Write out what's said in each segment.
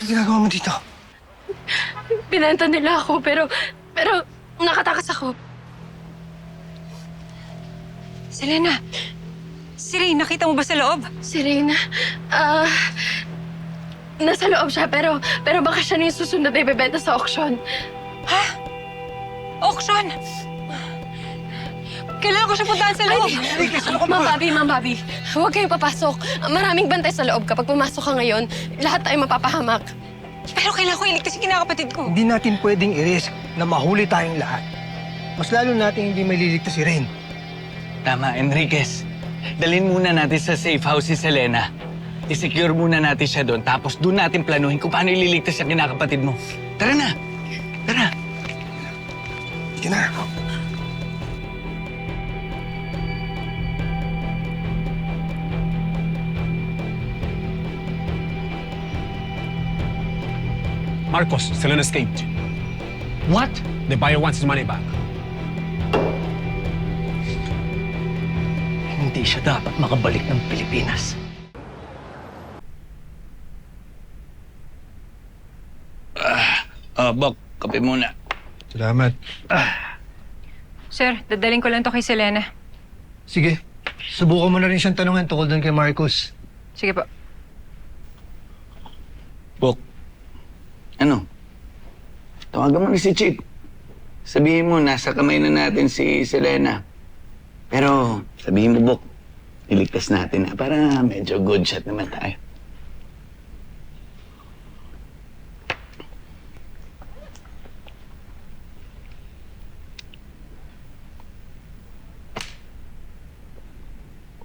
Ano ginagawa mo dito? Binenta nila ako, pero nakatakas ako. Selena! Si Ray, nakita mo ba sa loob? Si Reyna, nasa loob siya, pero baka siya na yung susunod na ibebenta sa auction. Ha? Auction! Kailangan ko siya puntahan sa loob. Ma'am Bobby, huwag kayong papasok. Maraming bantay sa loob. Kapag pumasok ka ngayon, lahat tayo mapapahamak. Pero kailangan ko iligtas yung kinakapatid ko. Hindi natin pwedeng i-risk na mahuli tayong lahat. Mas lalo natin hindi maliligtas si Rain. Tama, Enriquez. Dalhin muna natin sa safe house si Selena. I-secure muna natin siya doon, tapos doon natin planuhin kung paano ililigtas yung kinakapatid mo. Tara na! Tara! Sige na. Marcos, Selena escaped. What? The buyer wants his money back. Hindi siya dapat makabalik ng Pilipinas. Bok, kape muna. Salamat. Sir, dadaling ko lang to kay Selena. Sige. Subukan mo na rin siyang tanungan tungkol doon kay Marcos. Sige po. Bok, ano? Tawagan mo na si Chick. Sabihin mo, nasa kamay na natin si Selena. Pero sabihin mo, Bok, iligtas natin na para medyo good shot naman tayo.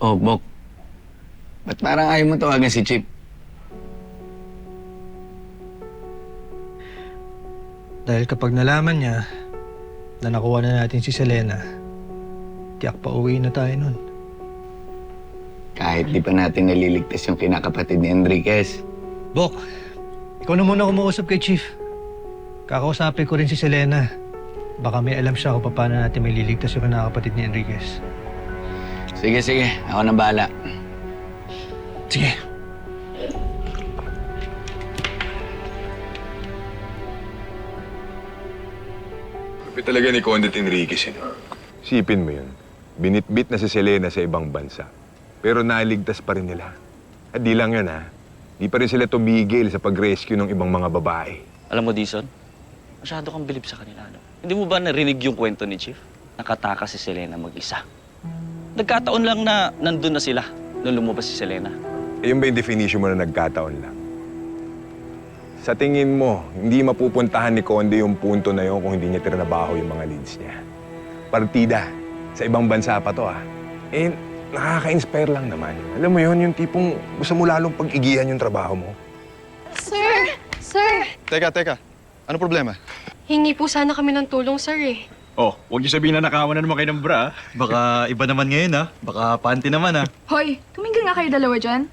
Oh, Bok. Ba't parang ayaw mo tawagan si Chip? Dahil kapag nalaman niya na nakuha na natin si Selena, tiyak pa uwi na tayo nun. Kahit di pa natin naliligtas yung kinakapatid ni Enriquez. Bok, ikaw na muna kumausap kay Chief. Kakausapin ko rin si Selena. Baka may alam siya kung paano natin may liligtas yung kinakapatid ni Enriquez. Sige, sige. Ako na bahala. Sige. Kapit talaga ni Conde Enriquez yun. Sipin mo yun. Binitbit na si Selena sa ibang bansa. Pero naligtas pa rin nila. At di lang yun, ha. Di pa rin sila tumigil sa pag-rescue ng ibang mga babae. Alam mo, Dison, masyado kang bilib sa kanila, no? Hindi mo ba narinig yung kwento ni Chief? Nakatakas si Selena mag-isa. Nagkataon lang na nandun na sila nung lumabas si Selena. Eh, yun ba yung definition mo na nagkataon lang? Sa tingin mo, hindi mapupuntahan ni Conde yung punto na yun kung hindi niya trinabaho yung mga leads niya. Partida. Sa ibang bansa pa to, ha. Eh, nakaka-inspire lang naman. Alam mo yun, yung tipong gusto mo lalong pag-igihan yung trabaho mo. Sir! Sir! Teka. Ano problema? Hingi po sana kami ng tulong, sir eh. Oh, huwag niyo sabihin na nakawan na naman kayo ng bra. Baka iba naman ngayon, ha? Baka panty naman, ha? Hoy, tumingin nga kayo dalawa dyan.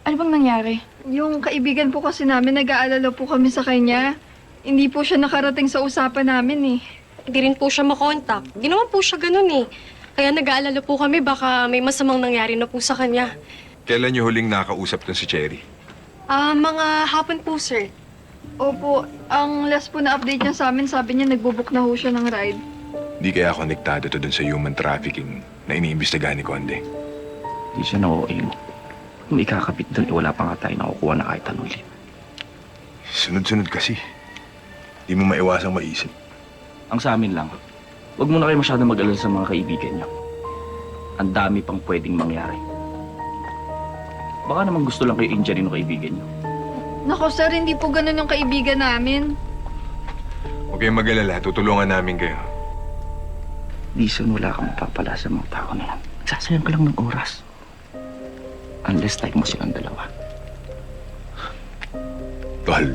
Ano bang nangyari? Yung kaibigan po kasi namin, nag-aalala po kami sa kanya. Hindi po siya nakarating sa usapan namin eh. Hindi rin po siya makontak. Hindi naman po siya ganun eh. Kaya nag-aalala po kami baka may masamang nangyari na po sa kanya. Kailan niyo huling nakausap tong si Cherry? Mga hapon po, sir. Opo, ang last po na update niya sa amin, sabi niya nagbubook na ho siya ng ride. Di kaya konektado to dun sa human trafficking na iniimbestigahan ni Conde. Hindi siya na-OA mo. Kung ikakapit doon, wala pa nga tayo nakukuha na kahit anong lead. Sunod-sunod kasi. Di mo maiwasang maisip. Ang sa amin lang, huwag mo na kayo masyado mag-alala sa mga kaibigan niyo. Ang dami pang pwedeng mangyari. Baka naman gusto lang kayo injury ng kaibigan niyo. Nako sir, hindi po ganun yung kaibigan namin. Huwag kayong mag-alala, tutulungan namin kayo. Dison, wala kang mapapala sa mga tao na yan. Nagsasayang ka lang ng oras. Unless type mo silang dalawa. Tol,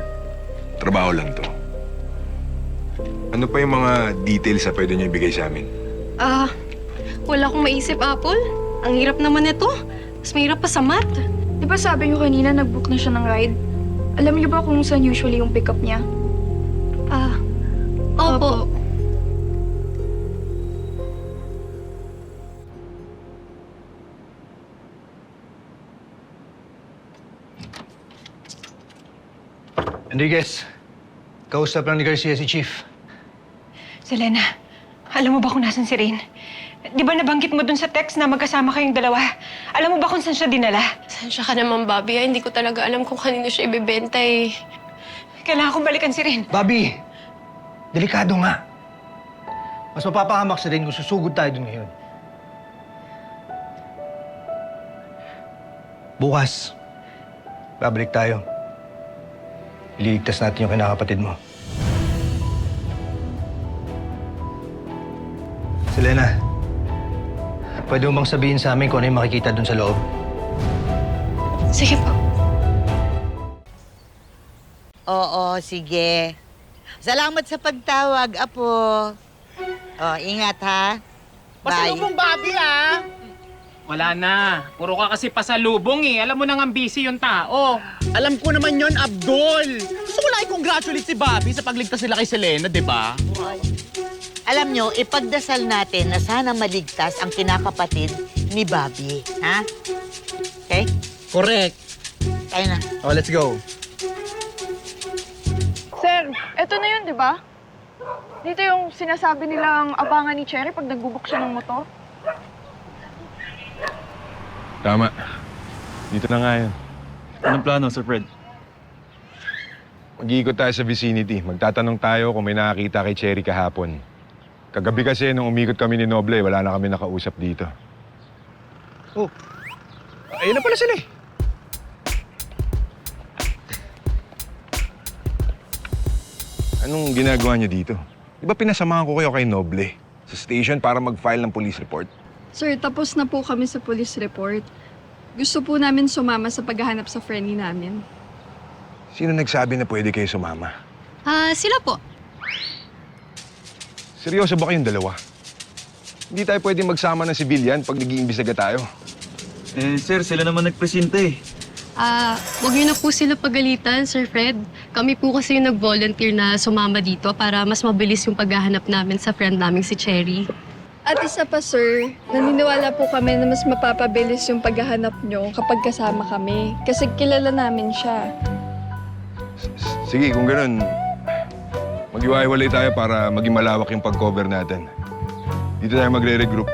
trabaho lang to. Ano pa yung mga details na pwede niyo ibigay sa amin? Wala akong maisip, Apple. Ang hirap naman nito. Mas mahirap pa sa math. Di ba sabi niyo kanina nag-book na siya ng ride? Alam niyo ba kung saan usually yung pick-up niya? Opo. Enriquez, kausap lang ni Garcia si Chief. Selena, alam mo ba kung nasan si Rain? Di ba nabanggit mo dun sa text na magkasama kayong dalawa? Alam mo ba kung saan siya dinala? Sensya ka naman, Bobby. Hindi ko talaga alam kung kanino siya ibebenta eh. Kailangan kong balikan si Rain. Bobby, delikado nga. Mas mapapahamak sa rin kung susugod tayo dun ngayon. Bukas, babalik tayo. Ililigtas natin yung kinakapatid mo. Selena, pwede mo bang sabihin sa amin kung ano yung makikita dun sa loob? Sige po. Oo, sige. Salamat sa pagtawag, Apo. Oh, ingat ha. Bye. Bobby, ah! Wala na. Puro ka kasi pasalubong eh. Alam mo nang ang busy yung tao. Alam ko naman yon, Abdul. Gusto ko lang i-congratulate si Bobby sa pagligtas nila kay Selena, di ba? Alam nyo, ipagdasal natin na sana maligtas ang kinakapatid ni Bobby. Ha? Okay? Correct. Tayo na. Oh, let's go. Sir, eto na yun, di ba? Dito yung sinasabi nilang abangan ni Cherry pag nagbubuk siya ng motor. Tama. Dito na nga yun. Anong plano, Sir Fred? Mag-iikot tayo sa vicinity. Magtatanong tayo kung may nakakita kay Cherry kahapon. Kagabi kasi, nung umikot kami ni Noble, wala na kami nakausap dito. Oh, ayun na pala sila eh. Anong ginagawa niyo dito? Di ba pinasamahan ko kayo kay Noble sa station para mag-file ng police report? Sir, tapos na po kami sa police report. Gusto po namin sumama sa paghahanap sa friendly namin. Sino nagsabi na pwede kayo sumama? Sila po. Seryoso ba kayong dalawa? Hindi tayo pwede magsama ng sibilyan pag nag-iimbestiga tayo. Eh, sir, sila naman nagpresenta eh. Huwag niyo na po sila pagalitan, Sir Fred. Kami po kasi yung nag-volunteer na sumama dito para mas mabilis yung paghahanap namin sa friend namin si Cherry. At isa pa, sir, naniniwala po kami na mas mapapabilis yung paghahanap nyo kapag kasama kami. Kasi kilala namin siya. Sige, kung ganun, mag-iwahiwalay tayo para maging malawak yung pag-cover natin. Dito tayo magre-regroup.